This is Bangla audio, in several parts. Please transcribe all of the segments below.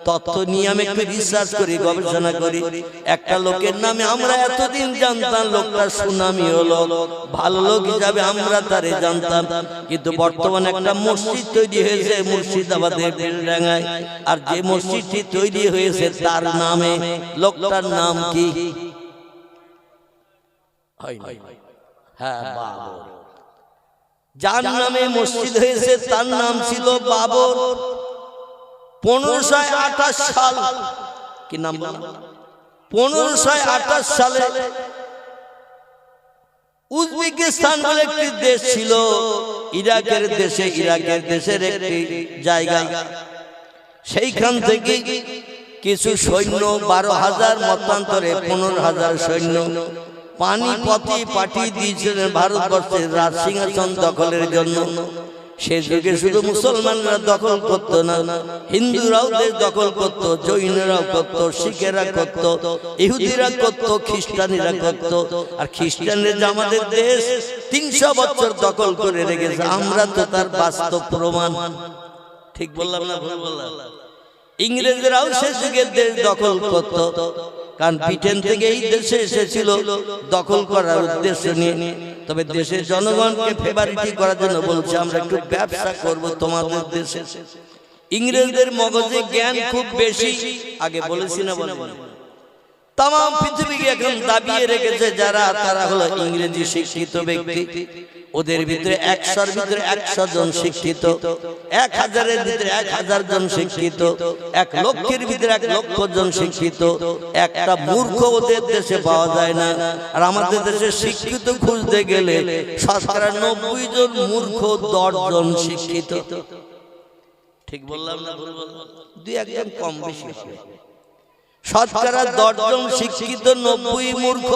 তত্ত্ব নিয়ে আমি একটু রিসার্চ করি, গবেষণা করি। একটা লোকের নামে আমরা এতদিন জানতাম লোকটা সুনামি হলো, ভালো লোক হিসাবে আমরা তারে জানতাম, কিন্তু বর্তমানে একটা মসজিদ তৈরি হয়েছে মুর্শিদাবাদের বেলডাঙ্গায়, আর যে মসজিদটি তৈরি হয়েছে তার নামে, লোকটার নাম কি? হ্যাঁ, বাবর। যার নামে মসজিদ হয়েছে তার নাম ছিল বাবর। 1528 সাল, কি নাম বল? 1528 সালে উজবেকিস্তান বলে একটি দেশ ছিল, ইরাকের দেশের একটি জায়গা। সেইখান থেকে কিছু সৈন্য 12,000 মতান্তরে 15,000 সৈন্য পানিপথে পাঠিয়ে দিয়েছিলেন ভারতবর্ষের রাজ সিংহাসন দখলের জন্য। সে যুগে শুধু মুসলমানরা দখল করতো না, হিন্দুরাও দেশ দখল করতো, জৈনরাও করতো, শিখেরা করতো, ইহুদিরা করতো, খ্রিস্টানিরা করতো। আর খ্রিস্টানরা যে আমাদের দেশ 300 বছর দখল করে রেখেছে, আমরা তো তার বাস্তব প্রমাণ। ঠিক বললাম না ভুল বললাম? ইংরেজরাও সে যুগে দেশ দখল করতো, কারণ ব্রিটেন থেকে এই দেশে এসেছিল দখল করার উদ্দেশ্য নিয়ে। তবে দেশের জনগণকে ফেভারিটি করার জন্য বলছে আমরা একটু ব্যবসা করব তোমাদের দেশে। ইংরেজদের মগজে জ্ঞান খুব বেশি, আগে বলেছি না বলে তাম পৃথিবীকে এখন দাবিয়ে রেখেছে যারা, তারা হলো ইংরেজি শিক্ষিত ব্যক্তি। ওদের ভিতরে 100-র ভিতরে 100 জন শিক্ষিত, 1000-এর ভিতরে 1000 জন শিক্ষিত, 1 লক্ষের ভিতরে 1 লক্ষ জন শিক্ষিত। একটা মূর্খ ওদের দেশে পাওয়া যায় না। আর আমাদের দেশে শিক্ষিত খুঁজতে গেলে শতকরা 90 জন মূর্খ, 10 জন শিক্ষিত। ঠিক বললাম না ভুল বললাম? 2-1 জন কম বেশি হবে। শতকরা 10 জন শিক্ষিত, 90 মূর্খ।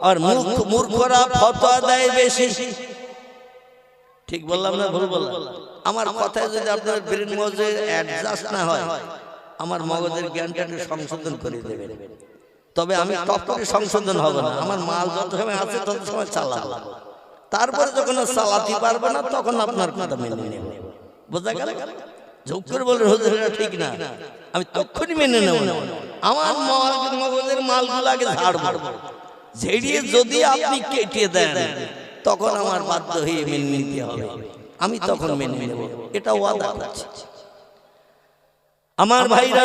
আর মূর্খরা ফতোয়া দেয় বেশি। ঠিক বললাম না ভুল বললাম? আমার কথায় যদি আপনার ব্রেন মগজে অ্যাডজাস্ট না হয়, আমার মগজের জ্ঞানটা একটু সংশোধন করে দেবেন। তবে আমি টপ করে সংশোধন হবে না, আমার মাল যত সময় আছে তত সময় চালাবো। তারপরে যখন চালাতে পারবে না তখন আপনার কথা মেনে নেব। বোঝা গেল? যোগ করে বলেন হুজুর এটা ঠিক না, আমি তখনই মেনে নেব না। আমার মগজের মালগুলো আগে ঝাড়বো, ঝেড়িয়ে যদি আপনি কেটে দেন তখন আমার বাধ্য হয়ে মেনে নিতে হবে, আমি তখন মেনে নেব। এটা ওয়াদা করছি। আমার ভাইরা,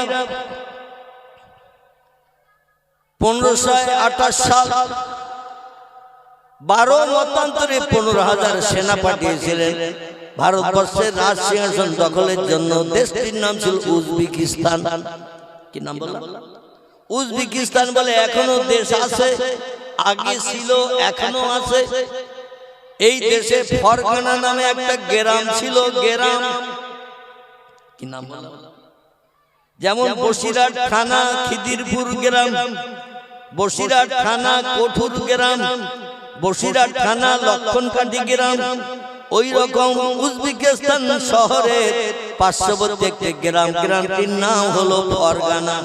1528 সাল 12 মতান্তরে 15,000 সেনা পাঠিয়েছিলেন ভারতবর্ষের রাজ সিংহাসন দখলের জন্য। দেশটির নাম ছিল উজবেকিস্তান। কি নাম বললাম? উজবেকিস্তান বলে এখনো দেশ আছে, আগে ছিল, এখনো আছে। এই দেশে ফরগানা নামে একটা গ্রাম ছিল, গ্রাম। কি নাম বললাম? যেমন বসিরহাট থানা খিদিরপুর গ্রাম, বসিরহাট থানা কঠুর গ্রাম, বসিরহাট থানা লক্ষণকাঠি গ্রাম। ওই রকম উজবেকিস্তান শহরের পার্শ্ববর্তী একটি গ্রাম, গ্রামটির নাম হলো ফরগানা।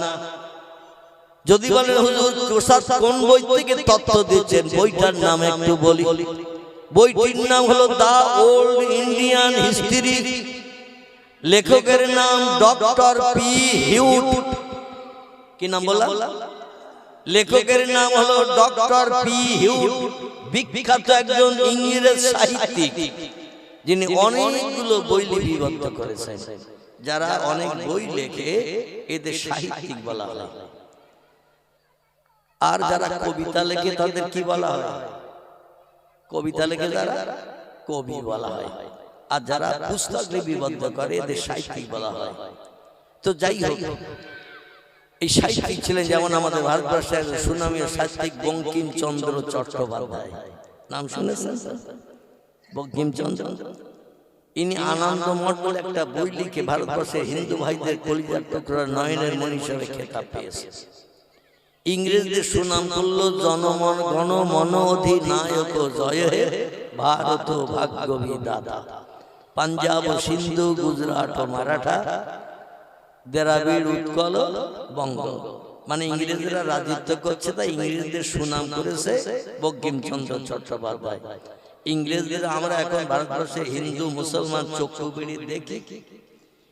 যদি বলেন হুজুর কোন বই থেকে তথ্য দিচ্ছেন, বইটার নাম একটু বলি। বইটির নাম হলো দা ওল্ড ইন্ডিয়ান হিস্ট্রি। লেখকের নাম ডক্টর পি হিউট। কি নাম বললাম? লেখকের নাম হলো ডক্টর পি হিউট, বিখ্যাত একজন ইংরেজ সাহিত্যিক, যিনি অনেকগুলো বই লিপিবদ্ধ করেছেন। যারা অনেক বই লেখে এদের সাহিত্যিক বলা হয়। আর যারা কবিতা লেখে তাদের কি বলা হয়? কবিতা লেখে যারা কবি বলা হয়। আর যারা পুস্তক লিপিবদ্ধ করে এদের সাহিত্যিক বলা হয়। তো যাই হোক, এই সাহিত্যিক ছিলেন যেমন আমাদের ভারতবর্ষের সুনামী সাহিত্যিক বঙ্কিমচন্দ্র চট্টোপাধ্যায়। নাম শুনেছেন? বঙ্কিমচন্দ্র। ইনি আনন্দমঠ বলে একটা বই লিখে ভারতবর্ষের হিন্দু ভাইদের কলিজার টুকরা নয়নের মণি হিসেবে খেতাব পেয়েছে। ইংরেজদের সুনাম করলো জনমন গণমন অধিনায়ক জয় হে ভারত ভাগ্য বিধাতা। পাঞ্জাব সিন্ধু গুজরাট মারাঠা দ্রাবিড় উৎকল বঙ্গ, মানে ইংরেজরা রাজত্ব করছে, তাই ইংরেজদের সুনাম করেছে বঙ্কিমচন্দ্র চট্টোপাধ্যায়। ইংরেজদের আমরা এখন ভারতবর্ষে হিন্দু মুসলমান চক্ষু বেড়ে দেখি,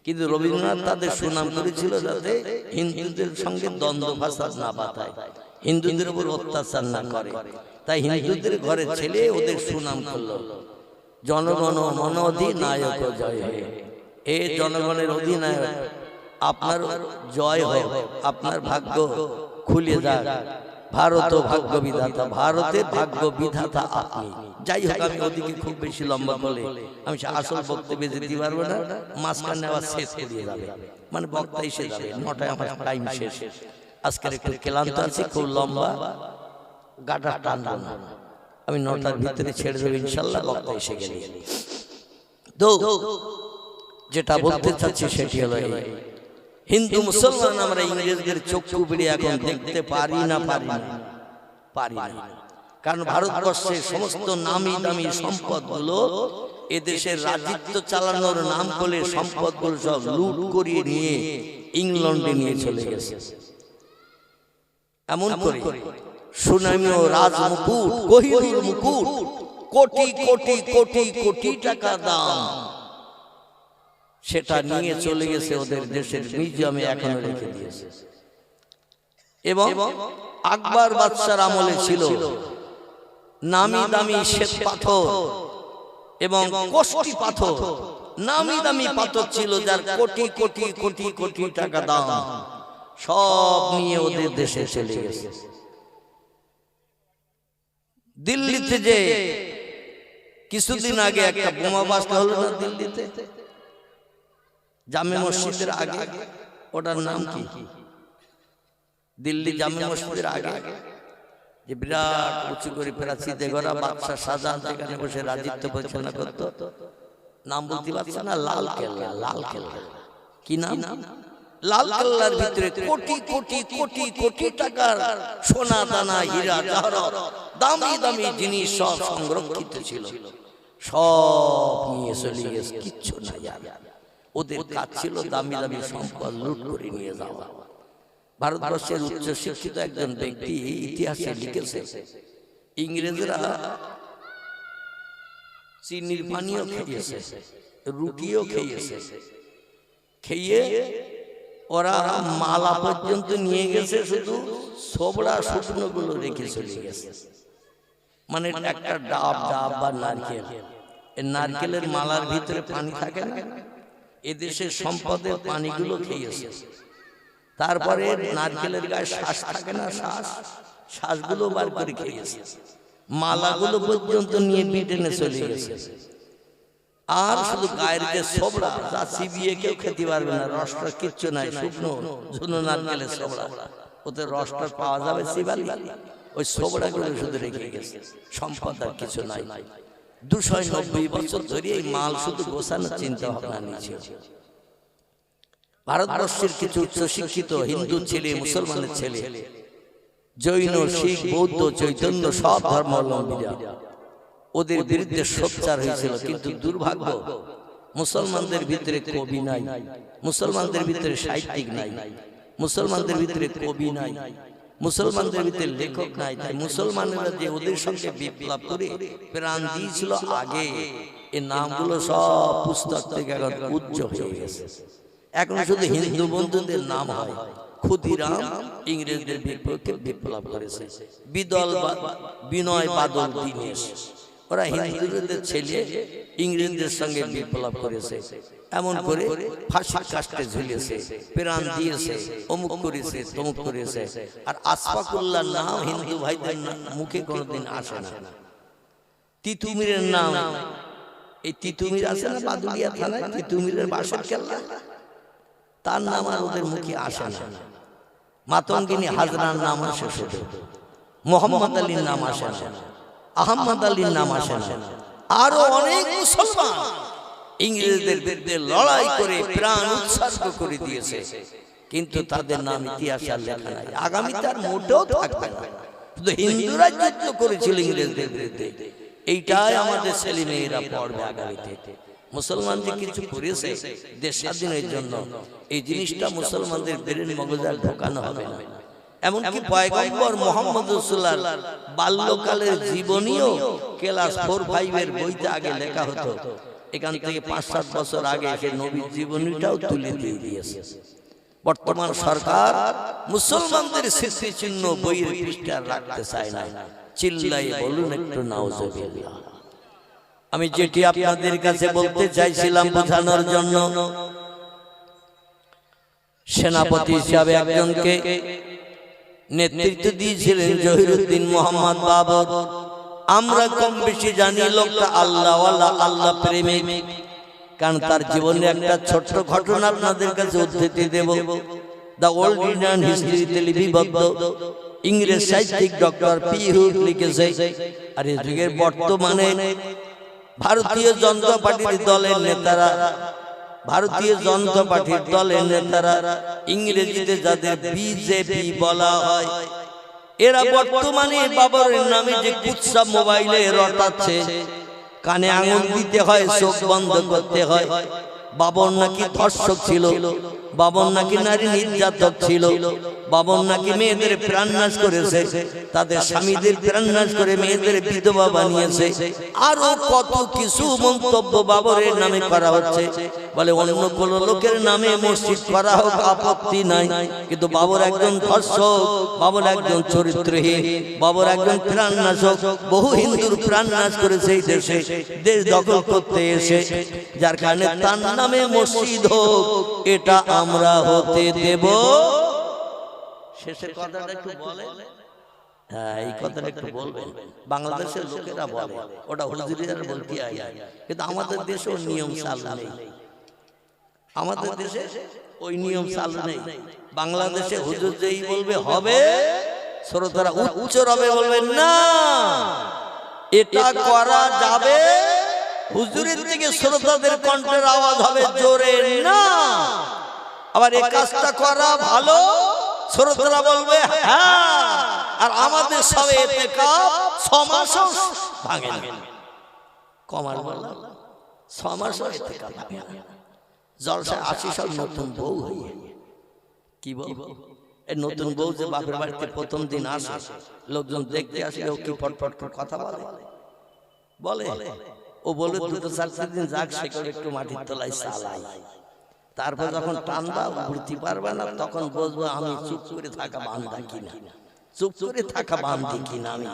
কিন্তু রবীন্দ্রনাথ তাদের সুনাম করেছিল যাতে হিন্দুদের সঙ্গে দ্বন্দ্ব ফাসাদ না বাঁধায়, হিন্দুদের উপর অত্যাচার না করে। তাই হিন্দুদের ঘরে ছেলে ওদের সুনাম করলো, জনগণ মন অধিনায়ক জয় হে। এ জনগণের অধিনায়ক, আপনার জয় হোক, আপনার ভাগ্য খুলে যাক, ভারত ভাগ্য বিধাতা, ভারতের ভাগ্য বিধাতা আপনি। যাই হোক, আমি ওদিকে খুব বেশি লম্বা বলে আমি আসল বক্তব্যে যেতে পারবো না, মাঝখানে আবার শেষ করিয়ে যাবে, মানে বক্তা এসে যাবে, 9টায় আমার টাইম শেষ। আজকের একটু ক্লান্ত আছি, খুব লম্বা গাটা টানবো না, আমি 9টার ভিতরে ছেড়ে দেবো ইনশাল্লাহ, বক্তা এসে গেলে। তো যেটা বলতে চাচ্ছি সেটি হলো এই, হিন্দু মুসলমান আমরা ইংরেজদের চক্ষু বিড়ে এখন দেখতে পারি না, কারণ ভারতবর্ষের সমস্ত নামি দামি সম্পদগুলো এদেশের রাজত্ব চালানোর নাম করে সম্পদগুলো সব লুট করিয়ে নিয়ে ইংল্যান্ডে নিয়ে চলে গেছে। এমন করে সুনামীয় রাজমুকুট, কোহিনূর মুকুট, কোটি কোটি কোটি কোটি টাকা দাম, সেটা নিয়ে চলে গেছে ওদের দেশের মিউজিয়ামে এখনো রেখে দিয়েছে। এবং আকবর বাদশার আমলে ছিল নামি দামি শ্বেত পাথর এবং কষ্টি পাথর, নামি দামি পাথর ছিল যার কোটি কোটি কোটি কোটি টাকা দাম, সব নিয়ে ওদের দেশে চলে গেছে। দিল্লিতে যে কিছুদিন আগে একটা বোমা বাস্ট হলো না দিল্লিতে, জামে মসজিদের আগে, ওটার নাম কি? দিল্লি জামে মসজিদের আগে যে বিরাট উঁচু করে প্রাচীতে গড়া বাদশা শাহজাহান সেখানে বসে রাজত্ব পরিচালনা করত, নাম বলতে পারছি না, লাল কেল্লা। লাল কেল্লা কি নাম? লাল কেল্লার ভিতরে কোটি কোটি কোটি কোটি টাকার সোনা দানা হীরা জহরত দামি দামি জিনিস সব সংরক্ষিত ছিল, সব নিয়ে চলে গেছে, কিচ্ছু নাই। ওদের কাজ ছিল দামি দামি সম্পদ লুট করে নিয়ে যাওয়া। ভারতবর্ষের উচ্চ শিক্ষিত একজন ব্যক্তি ইতিহাসে লিখেছে, ইংরেজরা চিনির পানিও খেয়েছে, রুটিও খেয়েছে, খেয়ে ওরা মালা পর্যন্ত নিয়ে গেছে, শুধু ছোবড়া শুকনো গুলো রেখে চলে গেছে। মানে একটা ডাব বা নারকেল, নারকেলের মালার ভিতরে পানি থাকে না, এদেশের সম্পদের পানিগুলো খেয়েছে। তারপরে নারকেলের গায়ে শ্বাস থাকে না, শ্বাসগুলো বার করে খেয়েছে, মালাগুলো পর্যন্ত নিয়ে ব্রিটেনে চলে গেছে। আর শুধু গায়ের যে ছোবড়া, যা চিবিয়ে কেউ খেতে পারবে না, রসটা কিচ্ছু নাই, শুকনো ঝুনো নারকেলের ছোবড়া, ওতে রসটা পাওয়া যাবে চিবালি, ওই ছোবড়াগুলো শুধু রেখে গেছে, সম্পদ আর কিছু নাই। 290 বছর ধরে এই মাল শুধু গোছানোর চিন্তা ভাবনা নিয়েছে। ভারতবর্ষের কিছু উচ্চ শিক্ষিত হিন্দু ছেলে, মুসলমানের ছেলে, জৈন, শিখ, বৌদ্ধ, চৈতন্য সব ধর্মাবলম্বীরা ওদের বিরুদ্ধে সোচ্চার হয়েছিল। কিন্তু দুর্ভাগ্য, মুসলমানদের ভিতরে কবি নাই, মুসলমানদের ভিতরে সাহিত্যিক নাই, মুসলমানদের ভিতরে কবি নাই, মুসলমানদের ভিতরে লেখক নাই। তাই মুসলমানেরা যে ওদের সঙ্গে বিপ্লব করে প্রাণ দিয়েছিল আগে, এই নামগুলো সব পুস্তক থেকে এখন উজ্জ্বল হয়ে গেছে। এখন শুধু হিন্দু বন্ধুদের নাম হয়। ক্ষুদিরাম ইংরেজদের বিপক্ষে বিপ্লব করেছে, বিনয় বাদল দীনেশ, ওরা হিন্দুদের ছেলে ইংরেজদের সঙ্গে বিপ্লব করেছে, এমন করে ফাঁসির কাস্টে ঝুলিয়েছে, প্রাণ দিয়েছে, অমুক করেছে, তমুক করেছে। আর আশফাকুল্লাহর নাম হিন্দু ভাইদের মুখে কোনোদিন আসে না। তিতুমিরের নাম, এই তিতুমির আছে না বাদুড়িয়া থানায়, তিতুমিরের বাসার কেল্লা, তার নাম আর ওদের মুখে আসে না। মাতঙ্গিনী হাজরার নাম আসে শুধু, মোহাম্মদ আলীর নাম আসে না, আহমদ আলীর নাম আসে না। আরো অনেক মুসলমান ইংরেজদের বিরুদ্ধে লড়াই করে প্রাণ উৎসর্গ করে দিয়েছে, কিন্তু তাদের নাম ইতিহাসে আর লেখা নাই, আগামীতে আর মোটেও থাকবে না। শুধু হিন্দুরা যুদ্ধ করেছিল ইংরেজদের বিরুদ্ধে, এইটাই আমাদের ছেলে মেয়েরা পড়বে আগামীতে। মুসলমান যে কিছু করেছে দেশ স্বাধীনের জন্য, এই জিনিসটা মুসলমানদের ব্রেন মগজে ঢোকানো হবে না। এমনকি পয়গম্বর মুহাম্মদ রাসূলুল্লাহর বাল্যকালের জীবনীও ক্লাস 4-5 এর বইতে আগে লেখা হতো। এখান থেকে 5-7 বছর আগে এসে নবীর জীবনীটাও তুলে দিয়ে দিয়েছে। বর্তমান সরকার মুসলমানদের স্মৃতি চিহ্ন বইয়ের পৃষ্ঠা রাখতে চায় না। চিল্লাই বলুন একটু নাউজুবিল্লাহ। আমি যেটি আপনাদের কাছে বলতে চাইছিলাম বোঝানোর জন্য, সেনাপতি হিসাবে একজনকে নেতৃত্ব দিয়েছিলেন জহিরুদ্দিন মোহাম্মদ বাবর। আমরা কম বেশি জানি লোকটা আল্লাহওয়ালা, আল্লাহ প্রেমিক। কারণ তার জীবনে একটা ছোট্ট ঘটনা আপনাদের কাছে উদ্ধৃতি দেব। দ্য ওল্ড ইন্ডিয়ান হিস্ট্রিতে লিপিবদ্ধ ইংরেজ সাহিত্যিক ডক্টর পি হুড লিখেছে। আর এই যুগের বর্তমানে ভারতীয় জনতা পার্টির দলের নেতারা, ইংরেজিতে যাদের বিজেপি বলা হয়, এরা বর্তমানে বাবরের নামে যে কুৎসা মোবাইলে রটাচ্ছে, কানে আঙুল দিতে হয়, চোখ বন্ধ করতে হয়। বাবর নাকি ধর্ষক ছিল, বাবর নাকি নারী নির্যাতক ছিল, বাবর নাকি মেয়েদের প্রাণনাশ করেছে, তাদের স্বামীদের প্রাণনাশ করে মেয়েদের বিধবা বানিয়েছে। আরো কত কিছু মন্তব্য বাবরের নামে করা হচ্ছে। বলে অন্য কোন লোকের নামে মসজিদ করা হোক, আপত্তি নাই, কিন্তু বাবর একজন ধর্ষক, বাবর একজন চরিত্রহীন, বাবর একজন প্রাণনাশক। বহু হিন্দুর প্রাণনাশ করেছে এই দেশে, দেশ দখল করতে এসে। যার কারণে তার নামে মসজিদ হোক, এটা আমরা হতে দেব। শেষের কথাটা একটু বলে, হ্যাঁ এই কথাটা একটু বলবেন। বাংলাদেশের লোকেরা বলে ওটা হুজুরিরা বলতে হয়, কিন্তু আমাদের দেশে ওই নিয়ম চালু নেই। আমাদের দেশে ওই নিয়ম চালু নেই। বাংলাদেশে হুজুর যেই বলবে হবে, শ্রোতারা উচ্চ রবে বলবেন না এটা করা যাবে। হুজুরের থেকে শ্রোতাদের কণ্ঠের আওয়াজ হবে জোরে না। আবার এই কাজটা করা ভালো, শ্রোতারা বলবে হ্যাঁ। আর আমাদের সবে ইতিকাফ 6 মাসও ভাঙে না। কমার বলা 6 মাসও ইতিকাফ ভাঙে না। জলসায় 80 সব নতুন বউ হয়ে, কি বউ, এই নতুন বউ যে বাপের বাড়িতে প্রথম দিন আসে, লোকজন দেখতে আসলে ও কি পটপট করে কথা বলে ও বলে 2-4 দিন যাক, সেখানে একটু মাটির তলায় চালাই। তারপর যখন টানবা ঘুরতে পারবে না, তখন বুঝবো আমি চুপ করে থাকা বান্ধা কিনা, চুপ করে থাকা বান্ধি কিনা। আমি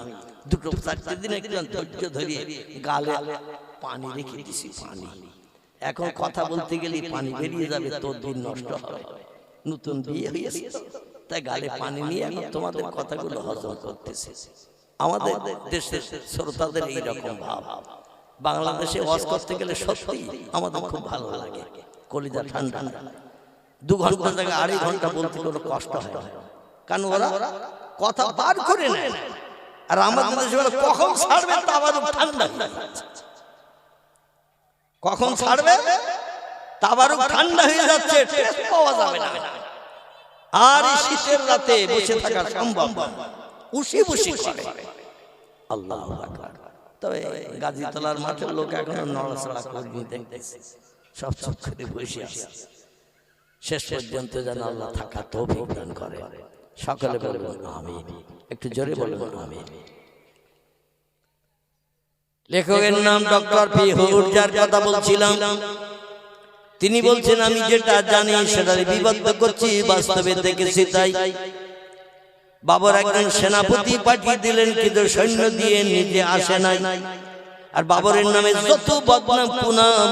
2-4 দিন একটু ধৈর্য ধরিয়ে গালে পানি রেখে দিছি। পানি এখন কথা বলতে গেলে পানি বেরিয়ে যাবে, তোর দিন নষ্ট হবে। নতুন বিয়ে হয়েছে তাই গালে পানি নিয়ে এখন তোমাদের কথাগুলো হজম করতেছে। আমাদের দেশের শ্রোতাদের এইরকম ভাব। বাংলাদেশে ওয়াজ করতে গেলে সত্যি আমাদের খুব ভালো লাগে, কলিজা ঠান্ডা। 2 ঘন্টা জায়গায় 2.5 ঘন্টা বলতে কোনো কষ্ট হয় না, কারণ ওরা কথা বার করে নেয়। আর আমাদের দেশে কখন ছাড়বে তা আবার ঠান্ডা, কখন ছাড়বে তা আবার ঠান্ডা হয়ে যাচ্ছে, টেস্ট পাওয়া যাবে না। আর এই শীতের রাতে বসে থাকা সম্ভব না, উশি বসি করে। আল্লাহু আকবার। তবে গাজীতলার মাঠের লোক এখনো নড়াচড়া করেনি, দেখতেছে সব চুপ করে বসে আছে। শেষ পর্যন্ত যেন আল্লাহ থাকা তৌফিক দান করে। সকলে বলবেন আমিন, একটু জোরে বলবেন আমিন। লেখকের নাম ডক্টর পি হুড, যার কথা বলছিলাম। তিনি বলছেন আমি যেটা জানি সেটা বিবদ্ধ করছি, বাস্তবে দেখেছি তাই। বাবর একজন সেনাপতি পাঠিয়ে দিলেন, কিন্তু সৈন্য দিয়ে নিজে আসে নাই। আর বাবরের নামে যত বদনাম কুনাম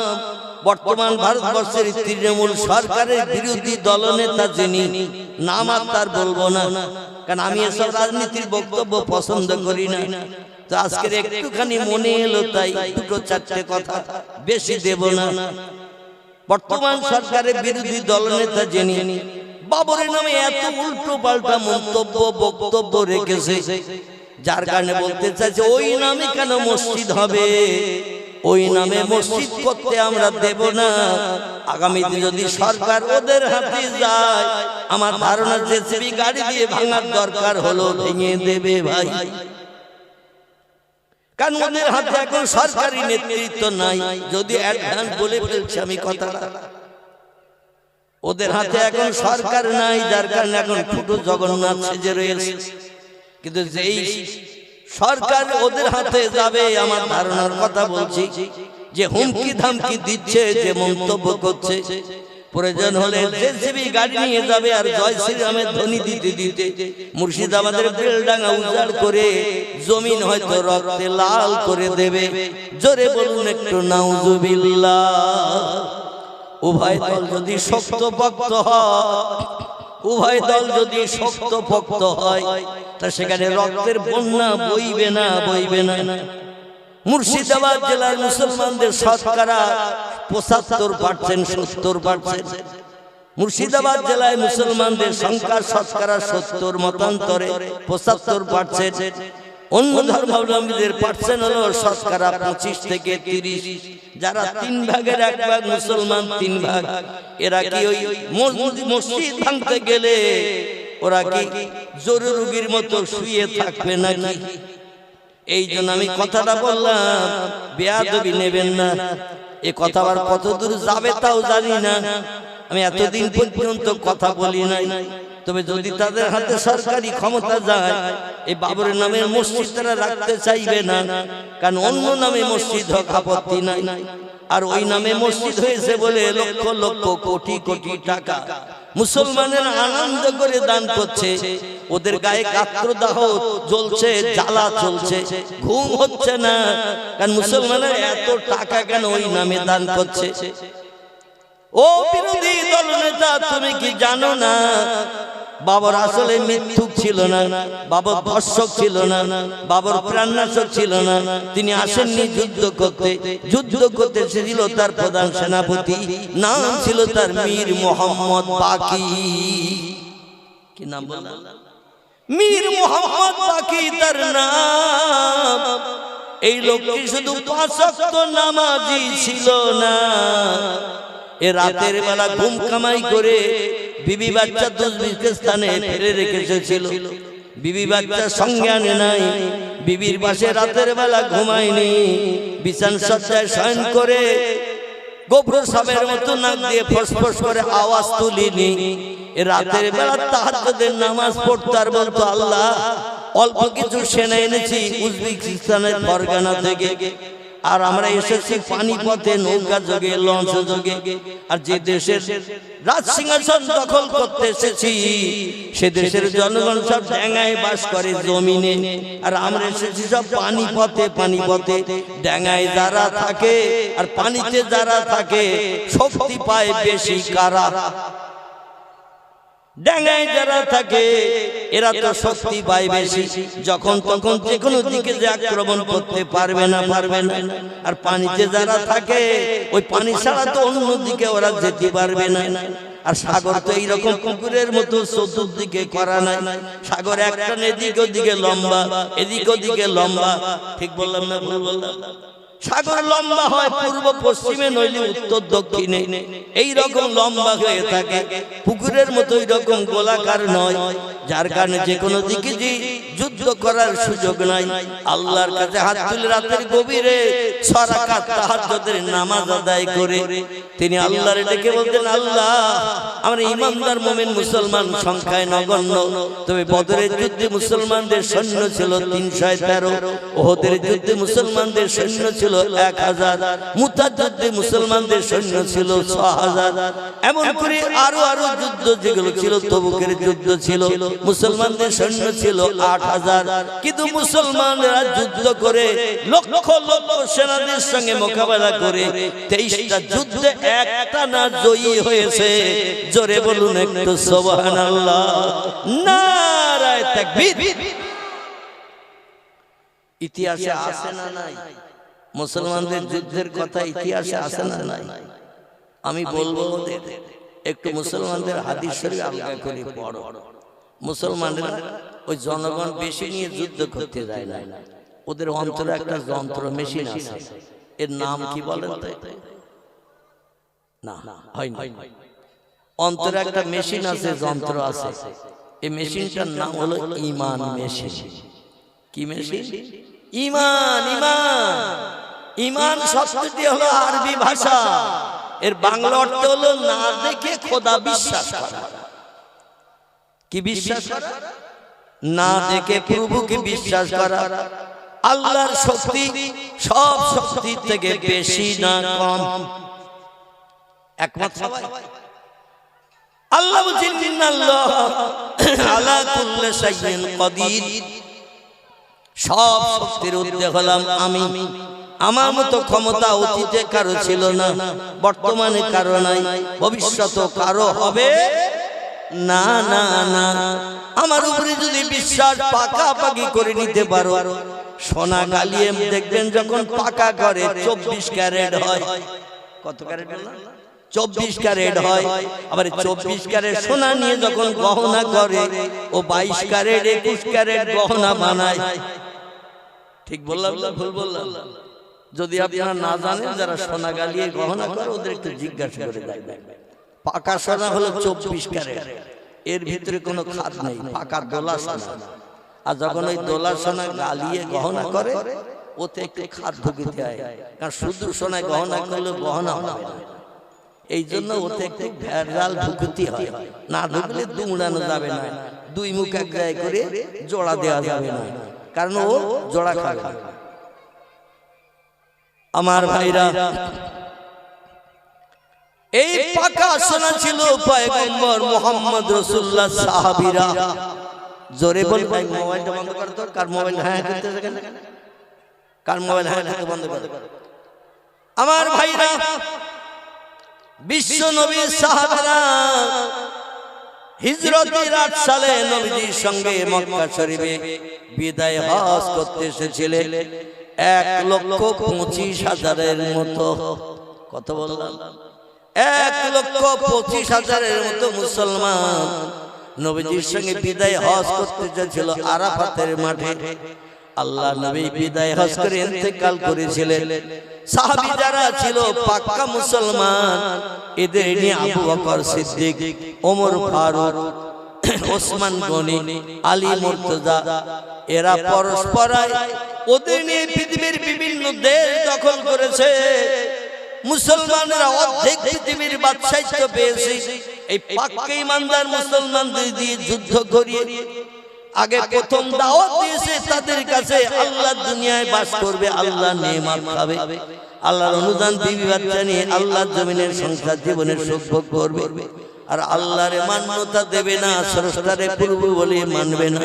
বর্তমান ভারতবর্ষের তৃণমূল সরকারের বিরোধী দলনেতা যিনি, নাম আর তার বলবো না, কারণ আমি এসব রাজনীতির বক্তব্য পছন্দ করি না। তো আজকের একটুখানি মনে এলো তাই 2-4টে কথা, বেশি দেব না। বর্তমান সরকারের বিরোধী দলনেতা যিনি, বাবরের নামে এত উল্টো পাল্টা মন্তব্য বক্তব্য রেখেছে, যার কারণে বলতে চাইছে ওই নামে কেন মসজিদ হবে, ওই নামে মসজিদ করতে আমরা দেব না। আগামীতে যদি সরকার ওদের হাতে যায়, আমার ধারণা জেসিবি গাড়ি দিয়ে ভাঙার দরকার হলো ভেঙে দেবে ভাই। কারণ ওদের হাতে এখন সরকারি নেতৃত্ব নাই। যদি অ্যাডভান্স বলে ফেলছি আমি কথাটা, ওদের হাতে এখন সরকার নাই, যার কারণে এখন ছোট জগন্নাথ সেজে রয়েছে। কিন্তু যেই সরকার ওদের হাতে যাবে, আমার ধারণার কথা বলছি, যে হুমকি ধামকি দিচ্ছে, যে মন্তব্য করছে, প্রয়োজন হলে জেসিবি গাড়ি নিয়ে যাবে আর জয় শ্রীরামের ধ্বনি দিতে দিতে মুর্শিদাবাদের বেলডাঙ্গা উজাড় করে জমিন হয়তো রক্তে লাল করে দেবে। জোরে বলুন একটু নাউজুবিল্লাহ। উভয় দল যদি শক্তপোক্ত হয়, উভয় দল যদি শক্তপোক্ত হয়, তা সেখানে রক্তের বন্যা বইবে না, বইবে না। মুর্শিদাবাদ জেলার মুসলমানদের শতকরা 75%, 70%। মুর্শিদাবাদ জেলায় মুসলমানদের সংখ্যা শতকরা 70, মতান্তরে 75%। অন্য ধর্মাবলম্বীদের পার্সেন্ট হলো শতকরা 25 থেকে 30। যারা 3 ভাগের 1 ভাগ মুসলমান, 3 ভাগ, এরা কি ওই মসজিদ ভাঙতে গেলে ওরা কি জরুরি রোগীর মতো শুয়ে থাকবে নাকি? এই জন্য আমি কথাটা বললাম, বেয়াদবি নেবেন না। এ কথা আবার কতদূর যাবে তাও জানি না। আমি এতদিন পর্যন্ত কথা বলি নাই, তবে যদি তাদের হাতে সরকারি ক্ষমতা যায়, এই বাবরের নামের মসজিদ তারা রাখতে চাইবে না, কারণ অন্য নামে মসজিদ হোক আপত্তি নাই। আর ওই নামে মসজিদ হয়েছে বলে লক্ষ লক্ষ কোটি কোটি টাকা মুসলমানের আনন্দ করে দান করছে। ওদের গায়ে গাত্রদাহ জ্বলছে, জ্বালা চলছে, ঘুম হচ্ছে না, কারণ মুসলমানের এত টাকা কেন ওই নামে দান করছে? ও বিরোধী দলনেতা, তুমি কি জানো না বাবর আসলে মিথ্যুক ছিল না, বাবর ধর্ষক ছিল না, বাবর প্রাণনাশক ছিল না। তিনি আসেননি যুদ্ধ করতে, যুদ্ধ করতে ছিল তার প্রধান সেনাপতি, নাম ছিল তার মীর মোহাম্মদ বাকি। কি নাম বললাম? মীর মোহাম্মদ বাকি তার নাম। এই লোকটি শুধু 5 ওয়াক্ত নামাজি ছিল না, এ রাতের বেলা ঘুম কামাই করে বিবি বাচ্চা দুর্ভিক্ষের স্থানে ফেলে রেখে এসেছিল। বিবি বাচ্চা সঙ্গে আনে নাই, বিবির পাশে রাতের বেলা ঘুমায়নি, বিছান সজ্জায় শয়ন করে গোবর সাপের মতো নাক দিয়ে ফসফস করে আওয়াজ তুলিনি। এ রাতের বেলা তাহাজ্জুদের নামাজ পড়তে আর বলতো, আল্লাহ অল্প কিছু সেনা এনেছি উজবেকিস্তানের ফরগানা থেকে, আর আমরা এসেছি পানিপথে নৌকা যোগে, লঞ্চ যোগে। আর যে দেশের রাজ সিংহাসন দখল করতে এসেছি, সে দেশের জনগণ সব ডাঙায় বাস করে, জমিনে। আর আমরা এসেছি সব পানিপথে, পানিপথে। ডাঙায় যারা থাকে আর পানিতে যারা থাকে শক্তি পায় বেশি কারা? ডাঙায় যারা থাকে এরা তো শক্তি পায় বেশি, যখন তখন যে কোনো দিকে যে আক্রমণ করতে পারবে না, পারবে না। আর পানিতে যারা থাকে ওই পানি ছাড়া তো অন্য দিকে ওরা যেতে পারবে না। আর সাগর তো এইরকম পুকুরের মতো চতুর্দিকে করা নাই। সাগর একটা এদিক ওদিকে লম্বা, এদিক ওদিকে লম্বা। ঠিক বললাম না ভুল বললাম? সাগর লম্বা হয় পূর্ব পশ্চিমে, নইলে উত্তর দক্ষিণে, এই রকম লম্বা হয়ে থাকে। পুকুরের মতো এরকম গোলাকার নয়, যার কারণে যে কোনো দিকে যে যুদ্ধ করার সুযোগ নাই। আল্লাহর কাছে হাত তুলে রাতের গভীরে 6 রাকাত তাহাজ্জুদের নামাজ আদায় করে তিনি আল্লাহরে ডেকে বলতেন, আল্লাহ আমরা ইমানদার মুমিন মুসলমান সংখ্যায় নগণ্য, তবে বদরের যুদ্ধে মুসলমানদের সৈন্য ছিল 313, ওহদের যুদ্ধে মুসলমানদের সৈন্য ছিল 1000, মুতার যুদ্ধে মুসলমানদের সৈন্য ছিল 6000। এমন করে আরো আরো যুদ্ধ যেগুলো ছিল, তবুকের যুদ্ধ ছিল, মুসলমানদের সৈন্য ছিল 8000। কিন্তু মুসলমানরা যুদ্ধ করে লক্ষ লক্ষ সেনাদের সঙ্গে মোকাবেলা করে 23টা যুদ্ধে একটা না জয়ী হয়েছে। জোরে বলুন একটু সুবহানাল্লাহ, নারায়ে তাকবীর। ইতিহাসে আছে না নাই মুসলমানদের যুদ্ধের কথা? ইতিহাসে আছে না নাই? আমি বলবো ওদের একটু মুসলমানদের হাদিস শরীফ আলগা করে পড়ো। মুসলমানরা ওই জনগণ বেশি নিয়ে যুদ্ধ করতে যায় না, ওদের অন্তরে একটা যন্ত্র মেশিন আছে, এর নাম কি বলেন তো? না হয় না, অন্তরে একটা মেশিন আছে, যন্ত্র আছে। এই মেশিনটার নাম হলো ঈমান মেশিন। কি মেশিন? ঈমান। ঈমান, ঈমান শব্দটি হলো আরবি ভাষা, এর বাংলা অর্থ হলো না দেখে খোদা বিশ্বাস করা। কি বিশ্বাস করা? না দেখে প্রভুকে বিশ্বাস করা। আল্লাহর শক্তি সব শক্তি থেকে বেশি না কম? একমত সবাই? আল্লাহ বলেন ইন্নাল্লাহ আলা কুল্লি শাইইন কাদির, সব শক্তির ঊর্ধ্বে হলাম আমি। আমার মতো ক্ষমতা অতীতে কারো ছিল না, বর্তমানে কারো নাই, ভবিষ্যতে কারো হবে না না না। আমার উপরে যদি বিশ্বাস পাকাপাকি করে নিতে পারো, সোনা গালিয়ে দেখবেন যখন পাকা করে 24 ক্যারেট হয়। কত ক্যারেট বললাম? 24 ক্যারেট হয়। আবার 24 ক্যারেট সোনা নিয়ে যখন গহনা করে, ও 22 ক্যারেট 21 ক্যারেট গহনা বানায়। ঠিক বললাম না ভুল বললাম? যদি আপনারা না জানেন, যারা সোনা গালিয়ে গহনা করে ওদের একটু জিজ্ঞাসা করে দেখবেন। পাকা সোনা হলো 24 ক্যারেট, এর ভিতরে কোনো খাদ নেই, পাকা দোলা সোনা। আর যখন ওই দোলা সোনা গালিয়ে গহনা করে, ওতে একটু খাদ ঢুকিতে হয়, কারণ শুধু সোনায় গহনা করলে গহনা হবে না। এই জন্য ওতে একটু ভেজাল ঢুকতে হয়, না ঢুকলে দুমড়ানো যাবে না, দুই মুখ এক জায়গায় করে জোড়া দেওয়া যাবে না, কারণ ও জোড়া খাবে না। আমার ভাইরা, এই পাকা সোনা ছিল পয়গম্বর মুহাম্মদ রাসূলুল্লাহ সাহাবীরা। জোরে বল ভাই, মোবাইলটা বন্ধ কর তো। কার মোবাইল হ্যাঁ করতেছে কেন? কার মোবাইল হ্যাঁ করতে বন্ধ কর। আমার ভাইরা, বিশ্ব নবীর সাহাবারা হিজরতের 8 সালে নবীজির সঙ্গে মক্কা শরীফে বিদায় হজ করতে এসেছিলেন 1,25,000-এর মতো। কত বললাম? 1,25,000-এর মতো মুসলমান নবীজির সঙ্গে বিদায় হজ করতে যাচ্ছিল আরাফাতের মাঠে। আল্লাহ নবী বিদায় হজ করে ইন্তেকাল করেছিলেন। সাহাবী যারা ছিল পাক্কা মুসলমান, এদের নিয়ে আবু বকর সিদ্দিক, ওমর ফারুক, ওসমান গনি, আলী মুর্তজা, এরা পরস্পর ওদের নিয়ে পৃথিবীর বিভিন্ন দেশ দখল করেছে। মুসলমানরা অর্ধেক পৃথিবীর বাদশাহিত্ব পেয়েছে এই পাক্কা ইমানদার মুসলমানদের দিয়ে যুদ্ধ করিয়ে। আগে প্রথম দাওয়াত দিয়েছে তাদের কাছে, আল্লাহ দুনিয়ায় বাস করবে, আল্লাহ নেয়ামত খাবে, আল্লাহর অনুদান বিবি বাচ্চা নিয়ে আল্লাহর জমিনের সংসার জীবনের সুখ ভোগ করবে। আর আল্লাহর মান্যতা দেবে না, স্রষ্টারে পূর্ব বলে মানবে না,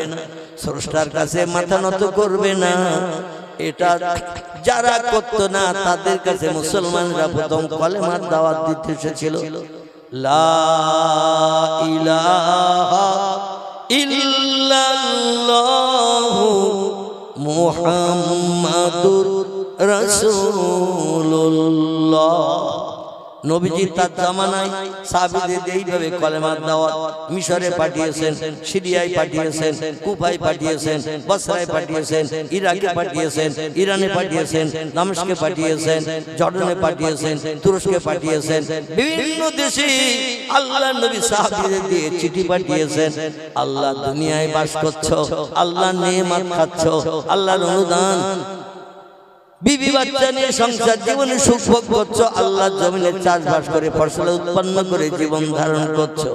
স্রষ্টার কাছে মাথা নত করবে না। এটা যারা করতো না তাদের কাছে মুসলমানরা প্রথম কলেমার দাওয়াত দিতে এসেছিল। লা ইলাহা ইল্লাল্লাহু মুহাম্মাদুর রাসূলুল্লাহ। নবীজি তার জামানায় সাহাবীদের এইভাবে কলেমার দাওয়াত মিশরে পাঠিয়েছেন, সিরিয়ায় পাঠিয়েছেন, কুফায় পাঠিয়েছেন, বসরায় পাঠিয়েছেন, ইরাকে পাঠিয়েছেন, ইরানে পাঠিয়েছেন, দামেস্কে পাঠিয়েছেন, জর্ডানে পাঠিয়েছেন, তুরস্কে পাঠিয়েছেন, বিভিন্ন দেশে আল্লাহর নবী সাহাবীদের দিয়ে চিঠি পাঠিয়েছেন। আল্লাহ দুনিয়ায় বাস করছো, আল্লাহর নেয়ামত খাচ্ছো, আল্লাহর অনুদান বিবি বাচ্চা নিয়ে সংসার জীবনে সুখ ভোগ করছো, আল্লাহর জমিনে চাষবাস করে ফসল উৎপন্ন করে জীবন ধারণ করছো।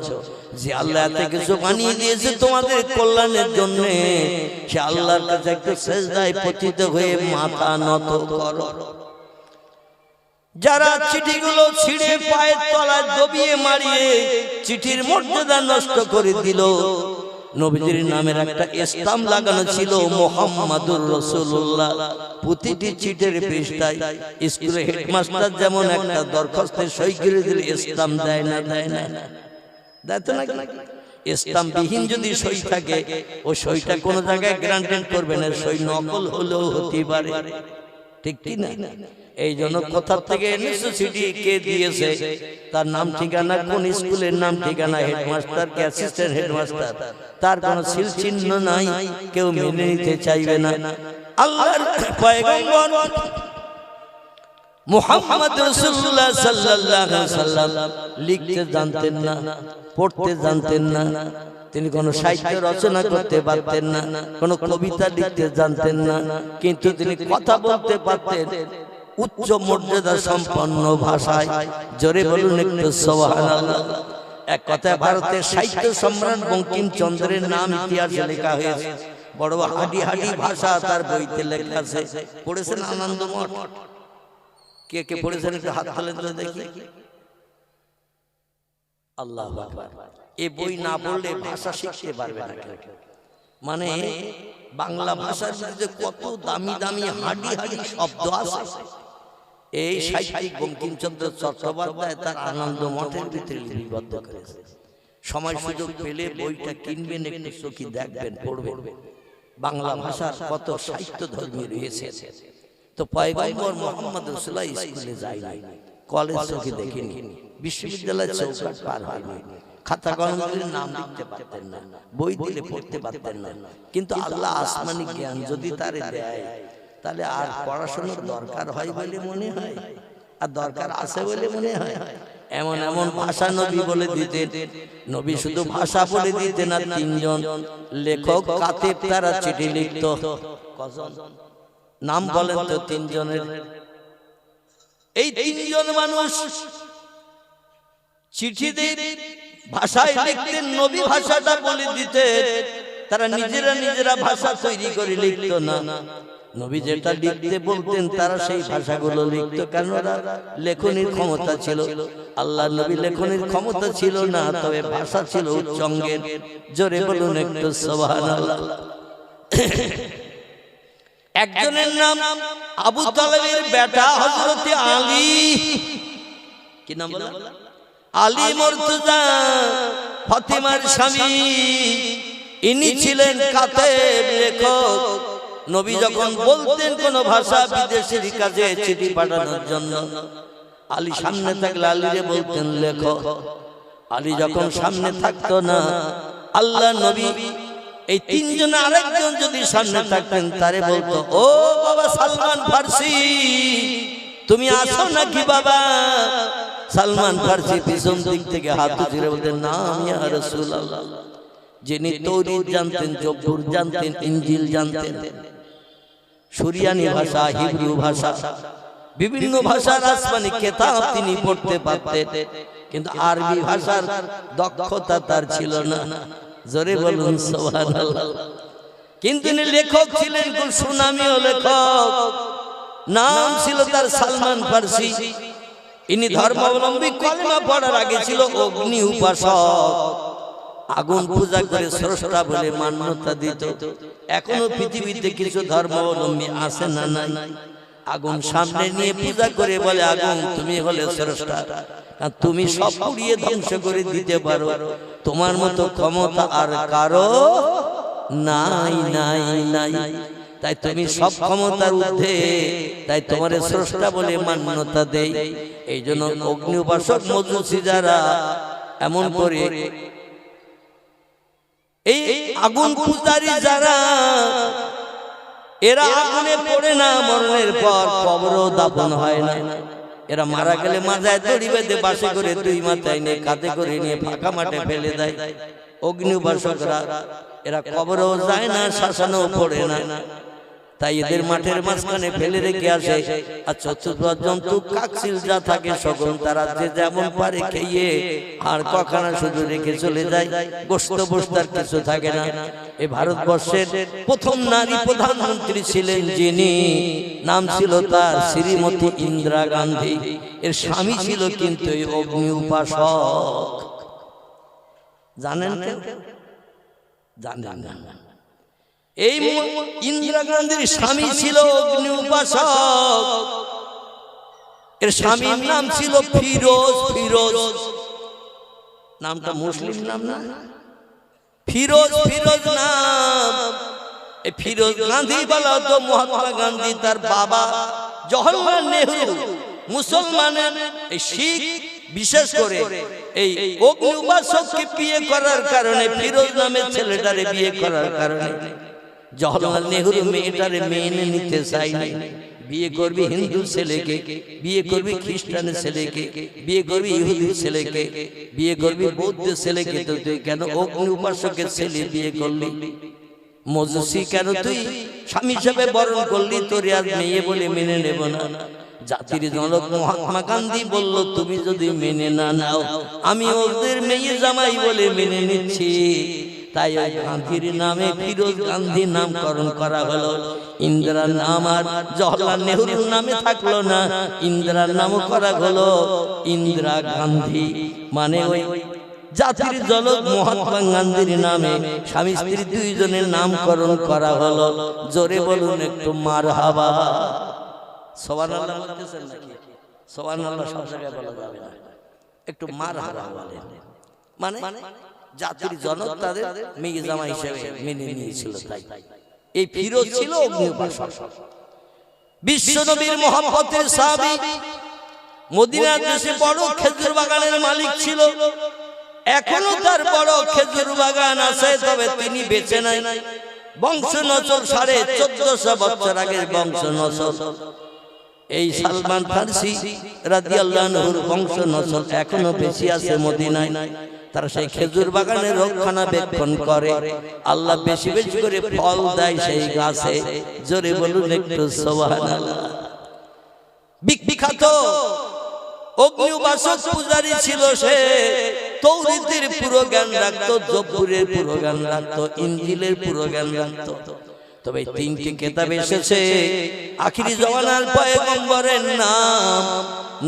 যে আল্লাহ এত কিছু বানিয়ে দিয়েছে তোমাদের কল্যাণের জন্য, সে আল্লাহর কাছে একটু সেজদায় পতিত হয়ে মাথা নত করো। যারা চিঠিগুলো ছিঁড়ে পায়ের তলায় দবিয়ে মারিয়ে চিঠির মর্যাদা নষ্ট করে দিল, নবীজির নামের একটা স্টাম্প লাগানো ছিল মুহাম্মাদুর রাসূলুল্লাহ। প্রতিটি চিঠির পৃষ্ঠায় স্কুলের হেডমাস্টার যেমন একটা দরখাস্তের সই করে দিলে স্টাম্প দেয় না, দেয় না, দেয় তো নাকি? স্টাম্প বিহীন যদি সই থাকে, ও সইটা কোনো জায়গায় গ্যারান্টেড করবে না, সই নকল হলেও হতে পারে, ঠিক কি না? এই জন্য কোথা থেকে এনেছো চিঠি, কে দিয়েছে, তার নাম ঠিকানা, কোন স্কুলের নাম ঠিকানা, হেডমাস্টার কে অ্যাসিস্ট্যান্ট হেডমাস্টার, তার কোনো সিল চিহ্ন নাই, কেউ মেনে নিতে চাইবে না। আল্লাহর পয়গম্বর মুহাম্মদ রাসূলুল্লাহ সাল্লাল্লাহু আলাইহি ওয়াসাল্লাম লিখতে জানতেন না, পড়তে জানতেন না, তিনি কোনো সাহিত্য রচনা করতে পারতেন না, কোনো কবিতা লিখতে জানতেন না, কিন্তু তিনি কথা বলতে পারতেন উচ্চ মর্যাদা সম্পন্ন ভাষায়। জোরে বলুন একটু সুবহানাল্লাহ। এক কথায় ভারতের সাহিত্য সম্রাট বঙ্কিমচন্দ্রের নাম ইতিহাসে লেখা হয়েছে। বড় হাডি হাডি ভাষা তার বইতে লেখা আছে। পড়েছেন আনন্দমঠ? কে কে পড়েছেন একটু হাত তুলে তো দেখি। আল্লাহু আকবার। এই বই না পড়লে ভাষা শিখতে পারবে না কেউ। মানে বাংলা ভাষার মধ্যে কত দামি দামি হাডি হাডি শব্দ আছে। এই সাহিত্যিক বঙ্কিমচন্দ্র চট্টোপাধ্যায় তার আনন্দমঠের ভিতরে লিপিবদ্ধ করেছে। সময় সুযোগ পেলে বইটা কিনবেন, একটু চোখে দেখবেন, পড়বেন। বাংলা ভাষার কত সাহিত্য ধর্মী রয়েছে। তো পয়গম্বর মুহাম্মদ রাসূলুল্লাহ স্কুলে যায় নাই, কলেজ চোখে দেখেনি, বিশ্ববিদ্যালয়ের চৌকাঠ পার হয়নি, খাতা কলম দিয়ে নাম লিখতে পারতেন না, বই দিলে পড়তে পারতেন না। কিন্তু আল্লাহ আসমানি জ্ঞান যদি তারে দেয়, তাহলে আর পড়াশোনার দরকার হয় বলে মনে হয়, আর দরকার আছে বলে মনে হয়। এমন এমন ভাষা নবী বলে দিতেন। নবী শুধু ভাষা বলে দিতেন না, তিনজন লেখক কাতিব তারা চিঠি লিখত। কজন নাম বলেন তো তিনজনের? এই তিনজন মানুষ চিঠি দিয়ে ভাষায় লিখতেন, নবী ভাষাটা বলে দিতেন। তারা নিজেরা ভাষা তৈরি করে লিখত না, নবী যেটা লিখতে বলতেন তারা সেই ভাষাগুলো লিখত। কারণ ওরা লেখনির ক্ষমতা ছিল, আল্লাহ নবী লেখনির ক্ষমতা ছিল না, তবে ভাষা ছিল উচ্চঙ্গের। জোরে বলুন একটু সুবহানাল্লাহ। একজনের নাম আবু তালেবের বেটা হযরত আলী। কি নাম বলা? আলী মুর্তজা, ফাতেমার স্বামী। ইনি ছিলেন কাতেব, লেখক। নবী যখন বলতেন কোন ভাষা বিদেশের কাজে চিঠি পাঠানোর জন্য, আলী সামনে থাকলে আলীরে বলতেন লেখো। আলী যখন সামনে থাকতো না, আল্লাহ নবী এই তিনজন আরেকজন যদি সামনে থাকতেন, তারে বলতো ও বাবা সালমান ফার্সি, তুমি আসো নাকি বাবা? সালমান ফার্সি পিছন দিক থেকে হাত ধরে বলতেন নাম ইয়া রাসূলুল্লাহ। যিনি তৌরাত জানতেন, জবুর জানতেন, ইনজিল জানতেন, সুরিয়ানি ভাষা, হিব্রু ভাষা, বিভিন্ন ভাষার আসমানি কিতাব তিনি পড়তে পারতেন, কিন্তু আরবি ভাষার দক্ষতা তার ছিল না। জোরে বলুন সুবহানাল্লাহ। কিন্তু তিনি লেখক ছিলেন, খুব সুনামীয় লেখক। নাম ছিল তার সালমান ফার্সি। ইনি ধর্মাবলম্বী, কলেমা পড়ার আগে ছিল অগ্নি উপাসক। আগুন পূজা করে স্রষ্টা বলে মান্যতা দিত। এখনো পৃথিবীতে কিছু ধর্মাবলম্বী আছে না নাই? আগুন সামনে নিয়ে পূজা করে বলে আগুন তুমি হলে স্রষ্টা, তুমি সব পুড়িয়ে ধ্বংস করে দিতে পারো, তোমার মতো ক্ষমতা আর কারো নাই নাই নাই। তাই তুমি সব ক্ষমতার ঊর্ধ্বে, তাই তোমার স্রষ্টা বলে মান্যতা দেই। এই জন্য অগ্নি উপাসক মজুসী যারা এমন করে, এই আগুন পূজারী যারা, এরা আগুনে পড়ে না, মরণের পর কবরও দাফন হয় না। এরা মারা গেলে মাথায় দড়ি বেঁধে বাসে করে দুই মাথায় নিয়ে কাঁধে করে নিয়ে ফাঁকা মাঠে ফেলে দেয়। অগ্নি উপাসকরা এরা কবরও যায় না, শ্মশানেও পড়ে না। তাই এদের মাঠের মাঝখানে ফেলে রেখে আসে। আর চতুর্থ জন্তু কাকশিল যা থাকে সকল তারা যে যেমন পারে খেয়ে আর কখনো শুধু রেখে চলে যায়। গোশত বস্তার কিছু থাকে না। এই ভারতবর্ষের প্রথম নারী প্রধানমন্ত্রী ছিলেন যিনি, নাম ছিল তার শ্রীমতী ইন্দিরা গান্ধী। এর স্বামী ছিল কিন্তু এই অগ্নি উপাসক। জানেন কেউ? জানেন না। এই ইন্দিরা গান্ধীর স্বামী ছিল অগ্নি উপাসক। এর স্বামীর নাম ছিল ফিরোজ। ফিরোজ নামটা মুসলিম নাম না? ফিরোজ, ফিরোজ নাম। এই ফিরোজ গান্ধী বলা হতো মহাত্মা গান্ধী, তার বাবা জওহরলাল নেহরু মুসলমানের এই শিখ বিশেষ করে এই অগ্নি উপাসককে বিয়ে করার কারণে, ফিরোজ নামের ছেলেটারে বিয়ে করার কারণে জওহরলাল নেহরু মেয়েটারে মেনে নিতে চাইনি। বিয়ে করবি হিন্দু ছেলেকে, বিয়ে করবি খ্রিস্টানের ছেলেকে, বিয়ে করবি ইহুদি ছেলেকে, বিয়ে করবি বৌদ্ধ ছেলেকে, তো তুই কেন অগ্নি উপাসকের ছেলে বিয়ে করলি? মজুসি কেন তুই স্বামী হিসেবে বরণ করলি? তোর আজ মেয়ে বলে মেনে নেব না। জাতির জনক মহাত্মা গান্ধী বলল তুমি যদি মেনে না নাও, আমি ওদের মেয়ে জামাই বলে মেনে নিচ্ছি। তাই ওই গান্ধীর নামে ফিরোজ গান্ধী নামকরণ করা হলো। ইন্দিরার নাম আর জওহরলাল নেহরুর নামে থাকলো না, ইন্দিরার নামও করা হলো ইন্দিরা গান্ধী। মানে ওই জাতির জনক মহাত্মা গান্ধীর নামে স্বামী স্ত্রী দুইজনের নামকরণ করা হলো। জোরে বলুন একটু মারহাবা। সুবহানাল্লাহ বলতেছেন নাকি? সুবহানাল্লাহ সব জায়গায় বলা যাবে না, একটু মারহাবা বলেন। মানে জাতির জনক তাদের মেয়ে জামা হিসেবে মেনে নিয়েছিল। তাই এই ফিরোজ ছিল অগ্নিউপাসক, বিশ্ব নবীর মহব্বতের সাহাবী, মদিনার দেশে বড় খেজুর বাগানের মালিক ছিল। এখনো তার বড় খেজুর বাগান আছে, তবে তিনি বেঁচে নাই। বংশ নসল 1450 বছর আগের বংশ নসল। এই সালমান ফারসি রাদিয়াল্লাহু আনহুর বংশ নসল এখনো বেশি আছে মদিনায়। তারা সেই খেজুর বাগানের রক্ষণাবেক্ষণ করে। আল্লাহ বেশি বেশি করে ফল দেয় সেই গাছে। জোরে বলুন একটু সুবহানাল্লাহ। বিখ্যাত অগ্নিউপাসক পূজারী ছিল সে। তৌরাতের পুরো জ্ঞান রাখতো, জবুরের পুরো জ্ঞান রাখতো, ইনজিলের পুরো জ্ঞান রাখতো। তবে তিনটি কিতাব এসেছে আখিরি জামানার পয়গম্বরের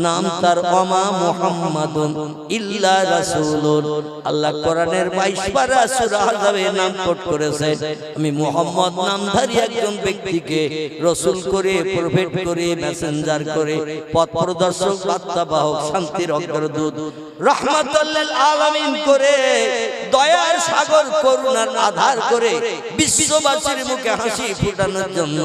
নাম তার ওমা মুহাম্মাদুন ইল্লা রাসূলুন। আল্লাহ কোরআনের 22 পারা সূরা আহজাবে নাম কোট করেছেন। আমি মুহাম্মদ নামধারী একজন ব্যক্তিকে রাসূল করে, প্রফেট করে, মেসেঞ্জার করে, পথ প্রদর্শক, বার্তাবাহক, শান্তির অগ্রদূত, রাহমাতুল লিল আলামিন করে, দয়ার সাগর, করুণার আধার করে বিশ্ববাসীর মুখে হাসি ফোটানোর জন্য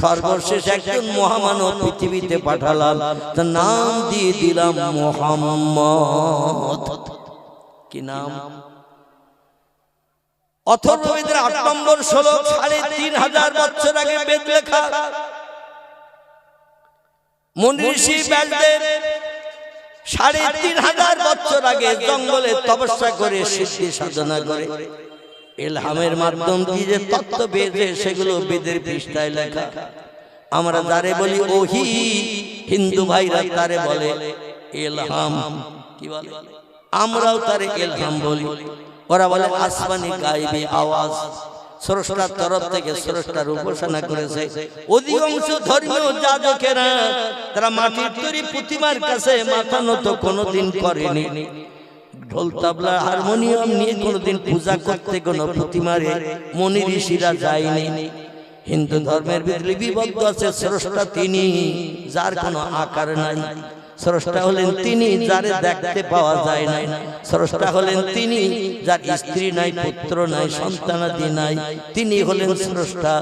সর্বশেষ একজন মহামানব পৃথিবীতে পাঠালাম। তার নাম দিয়ে দিলাম মুহাম্মদ। কি নাম? অথর্ববেদের 8 নম্বর শ্লোক, 3500 বছর আগে বেদ লেখা। মনীষী ব্যাসদেব 3500 বছর আগে জঙ্গলে তপস্যা করে সিদ্ধি সাধনা করে ইলহামের মাধ্যম দিয়ে যে তত্ত্ব বেদে, সেগুলো বেদের পৃষ্ঠায় লেখা। আমরা যারে বলি ওহি, হিন্দু ভাইরা তারে বলে ইলহাম। কি বলে? আমরাও তারে ইলহাম বলি। ওরা বলে আসমানি গায়বী আওয়াজ, স্রষ্টার তরফ থেকে স্রষ্টার উপাসনা করেছে। অধিকাংশ ধর্মীয় যাজকেরা তারা মাটির তৈরি প্রতিমার কাছে মাথা নত কোনোদিন করেনি। ঢোল তাবলা হারমোনিয়াম নিয়ে কোনোদিন পূজা করতে কোনো প্রতিমারে মুনি ঋষিরা যায়নি। হিন্দু ধর্মের ভিতরে লিপিবদ্ধ আছে স্রষ্টা তিনি, যার কোনো আকার নাই। স্রষ্টা হলেন তিনি, যারে দেখতে পাওয়া যায় না। স্রষ্টা হলেন তিনি, যার স্ত্রী নাই, পুত্র নাই, সন্তানাদি নাই। তিনি হলেন স্রষ্টা।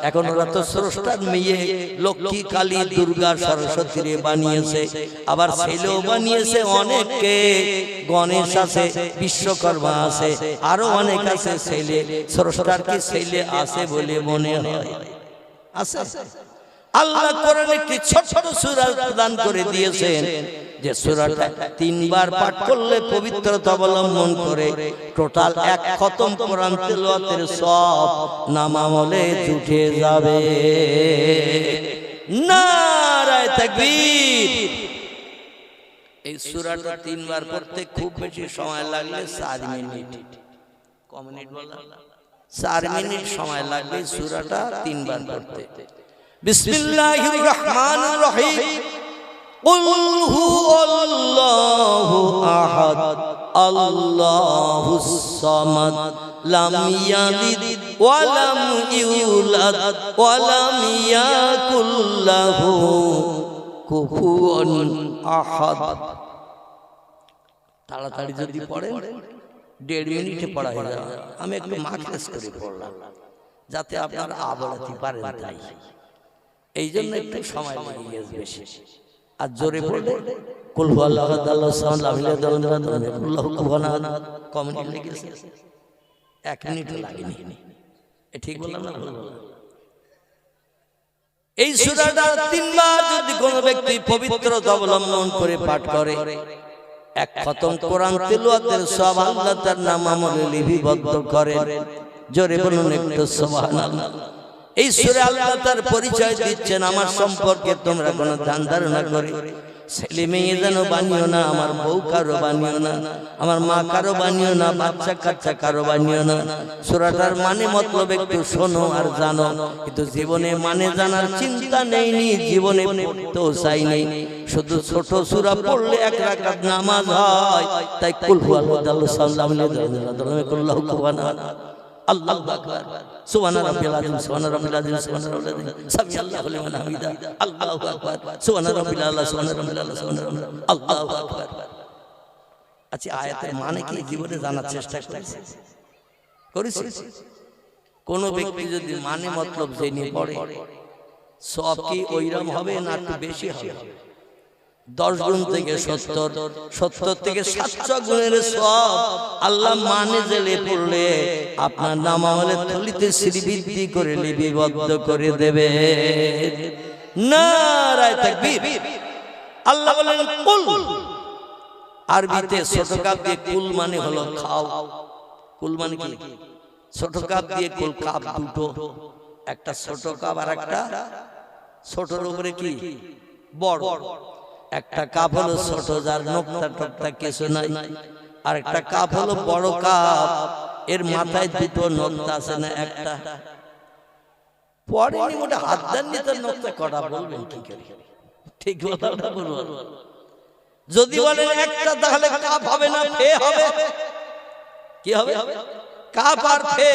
এখন ওরা তো স্রষ্টার মেয়ে লক্ষ্মী, কালী, দুর্গা, সরস্বতী বানিয়েছে, আবার ছেলেও বানিয়েছে অনেককে। গণেশ আছে, বিশ্বকর্মা আছে, আরো অনেক আছে ছেলে। স্রষ্টার কি ছেলে আছে বলে মনে হয়? আছে। আল্লাহ কোরআনে একটি ছোট সূরা প্রদান করে দিয়েছেন, যে সূরাটা 3 বার পাঠ করলে পবিত্রতা অবলম্বন করে টোটাল 1 খতম কোরআন তেলাওয়াতের সওয়াব নামামলে জুটে যাবে। নারায়ে তাকবীর। এই সূরাটা 3 বার পড়তে খুব বেশি সময় লাগলে 4 মিনিট। কম মিনিট বললাম? 4 মিনিট সময় লাগবে সূরাটা 3 বার পড়তে। বিসমিল্লাহির রহমানির রহিম। কুল হুয়াল্লাহু আহাদ আল্লাহুস সামাদ লাম ইয়ালিদ ওয়া লাম ইউলাদ ওয়া লাম ইয়াকুল লাহু কুফুয়ান আহাদ। তাড়াতাড়ি যদি পড়েন 1.5 মিনিটে পড়া হয়ে যাবে। আমি একটু মাখরেজ করে পড়লাম যাতে আপনারা আবড়াতে পারেন, তাই এই জন্য একটু সময় লেগে গেছে বেশি। আর জোরে পড়লে কুল হুয়াল্লাহু আহাদ আল্লাহুস সামাদ লাম ইয়ালিদ ওয়া লাম ইউলাদ ওয়া লাম ইয়াকুল লাহু কুফুয়ান আহাদ। কম মিনিট লেগেছে? 1 মিনিট লাগেনি। ঠিক বললাম না? এই সূরাটা 3 বার যদি কোনো ব্যক্তি পবিত্রতা অবলম্বন করে পাঠ করে, 1 খতম কোরআন তেলাওয়াতের সওয়াব আল্লাহ তার নাম আমলে লিপিবদ্ধ করেন। জোরে বলুন একটু সুবহানাল্লাহ। এই সূরা আল্লাহ তার পরিচয় দিচ্ছেন, আমার সম্পর্কে তোমরা কোনো ধ্যান ধারণা করে ছেলে মেয়ে যেন বানিও না, আমার বউ কারো বানিও না, আমার মা কারো বানিও না, বাচ্চা কাচ্চা কারো বানিও না। সূরাটার মানে মতলব একটু শোনো আর জানো, কিন্তু জীবনে মানে জানার চিন্তা নেই, জীবনে পড়তেও চাই নেই। শুধু ছোট সূরা পড়লে 1 রাকাত নামাজ হয়, তাই কুল হুয়াল্লাহু আল্লাহু আকবার, সুবহানা রাব্বিল আযীম, সুবহানা রাব্বিল আযীম, সুবহানা রাব্বিল আযীম, সামি আল্লাহু লিমান হামিদা, আল্লাহু আকবার, সুবহানা রাব্বিল আলা, সুবহানা রাব্বিল আলা, সুবহানা রাব্বিল আল্লাহু আকবার। আচ্ছা, আয়াতের মানে কি জীবনে জানার চেষ্টা করেছি? কোন ব্যক্তি যদি মানে মতলব জেনে পড়ে, সব কি ওইরকম হবে না একটু বেশি হবে? 10 গুণ থেকে 70, 70 থেকে 700 গুণের সব আল্লাহ মানে জেলে পড়লে আপনার নাম আমলে থলিতে শ্রীবৃদ্ধি করে লিপিবদ্ধ করে দেবে। নারায়ে তাকবীর। আল্লাহ বলেন কুল, আরবিতে ছোট কাপ দিয়ে কুল মানে হলো খাও। কুল মানে কি? ছোট কাপ দিয়ে কুল, কাপ দুটো, একটা ছোট কাপ আর একটা ছোটর উপরে কি বড়। একটা কাপ হলো ছোট, যার নোকতা টোকতা কিছু নাই, আর একটা কাপ হলো বড় কাপ, এর মাথায় দুটো নোকতা আছে না একটা। পরে মোটা হাত দেননি তো নোকতা কটা বলবেন কি করে? ঠিক কথাটা বলবো। যদি বলেন একটা, তাহলে কাপ হবে না, ফে হবে। কি হবে? কাপ আর ফে,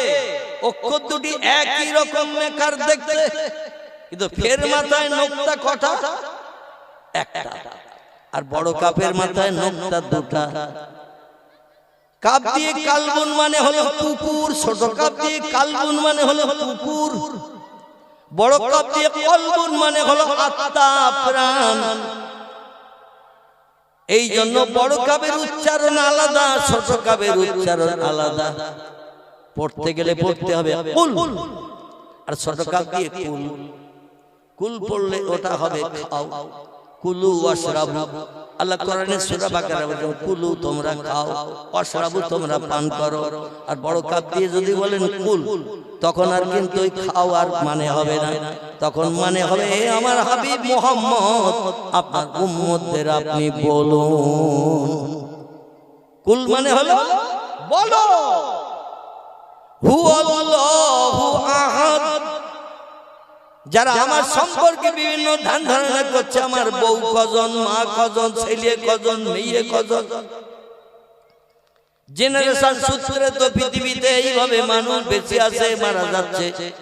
অক্ষর দুটি একই রকম মেকার দেখতে, কিন্তু ফের মাথায় নোকতা কটা? একটা। আর বড় কাপের মাথায় নোকতা দুটা। কাপ দিয়ে কালবুন মানে হলো পুকুর, ছোট কাপ দিয়ে কালবুন মানে হলো পুকুর, বড় কাপ দিয়ে কলবুন মানে হলো আত্মা, প্রাণ। এই জন্য বড় কাপের উচ্চারণ আলাদা, ছোট কাপের উচ্চারণ আলাদা। পড়তে গেলে পড়তে হবে কুল, আর ছোট কাপ দিয়ে কুল। কুল পড়লে ওটা হবে খাও, কুলু ওয়াশরাবু। আল্লাহ কোরআনে সূরা বাকারা বলেন কুলু তোমরা খাও, ওয়াশরাবু তোমরা পান করো। আর বড় কাপ দিয়ে যদি বলেন কুল, তখন আর কিন্তু ওই খাও আর মানে হবে না, তখন মানে হবে হে আমার হাবিব মুহাম্মদ, আপনার উম্মতদের আপনি বলুন। কুল মানে হলো বলো, হুয়াল্লাহু আহাদ। যারা আমার সম্পর্কে বিভিন্ন ধ্যান ধারণা করছে, আমার বউ কজন, মা কজন, ছেলে কজন, মেয়ে কজন, জেনারেশন সূত্রে তো পৃথিবীতে এইভাবে মানুষ বেঁচে আছে, মারা যাচ্ছে।